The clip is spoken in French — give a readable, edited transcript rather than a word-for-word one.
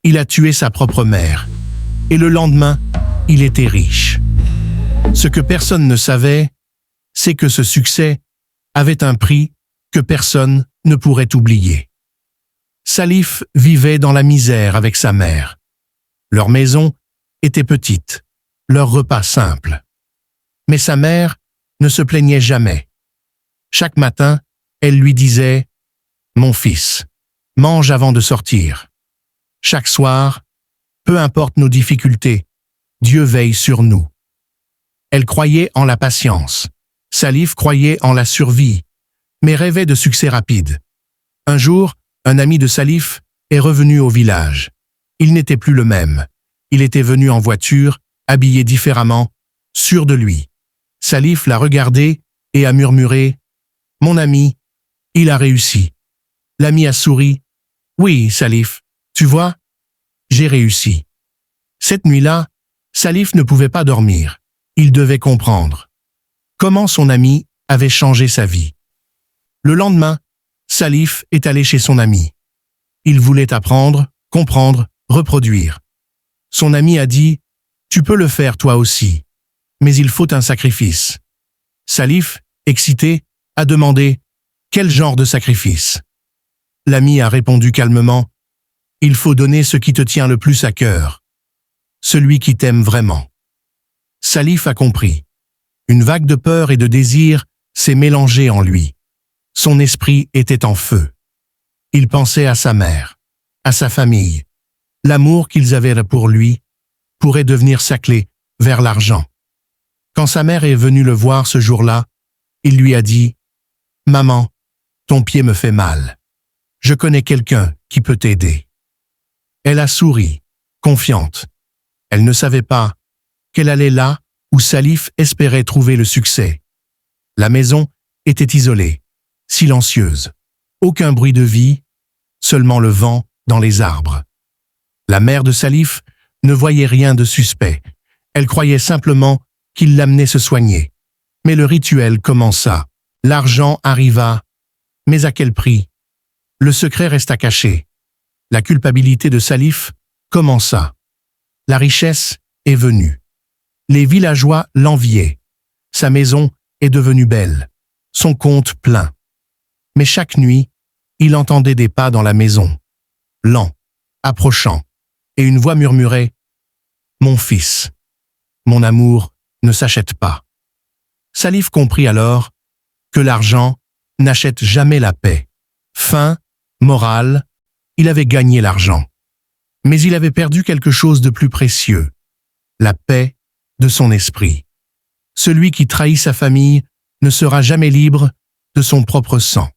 il a tué sa propre mère. Et le lendemain, il était riche. Ce que personne ne savait, c'est que ce succès avait un prix que personne ne pourrait oublier. Salif vivait dans la misère avec sa mère. Leur maison était petite, leur repas simple. Mais sa mère ne se plaignait jamais. Chaque matin, elle lui disait « Mon fils, mange avant de sortir. » Chaque soir, peu importe nos difficultés, Dieu veille sur nous. Elle croyait en la patience. Salif croyait en la survie, mais rêvait de succès rapide. Un jour, un ami de Salif est revenu au village. Il n'était plus le même. Il était venu en voiture, habillé différemment, sûr de lui. Salif l'a regardé et a murmuré « Mon ami, il a réussi. » L'ami a souri. « Oui, Salif, tu vois, j'ai réussi. » Cette nuit-là, Salif ne pouvait pas dormir. Il devait comprendre comment son ami avait changé sa vie. Le lendemain, Salif est allé chez son ami. Il voulait apprendre, comprendre, reproduire. Son ami a dit « Tu peux le faire toi aussi, mais il faut un sacrifice. » Salif, excité, a demandé « Quel genre de sacrifice ?» L'ami a répondu calmement « Il faut donner ce qui te tient le plus à cœur, celui qui t'aime vraiment. » Salif a compris. Une vague de peur et de désir s'est mélangée en lui. Son esprit était en feu. Il pensait à sa mère, à sa famille. L'amour qu'ils avaient pour lui pourrait devenir sa clé vers l'argent. Quand sa mère est venue le voir ce jour-là, il lui a dit « Maman, ton pied me fait mal. Je connais quelqu'un qui peut t'aider. » Elle a souri, confiante. Elle ne savait pas qu'elle allait là où Salif espérait trouver le succès. La maison était isolée, silencieuse. Aucun bruit de vie, seulement le vent dans les arbres. La mère de Salif ne voyait rien de suspect. Elle croyait simplement qu'il l'amenait se soigner. Mais le rituel commença. L'argent arriva. Mais à quel prix? Le secret resta caché. La culpabilité de Salif commença. La richesse est venue. Les villageois l'enviaient. Sa maison est devenue belle. Son compte plein. Mais chaque nuit, il entendait des pas dans la maison. Lents, approchant. Et une voix murmurait « Mon fils, mon amour ne s'achète pas. » Salif comprit alors que l'argent n'achète jamais la paix. Fin, morale, il avait gagné l'argent. Mais il avait perdu quelque chose de plus précieux, la paix de son esprit. Celui qui trahit sa famille ne sera jamais libre de son propre sang.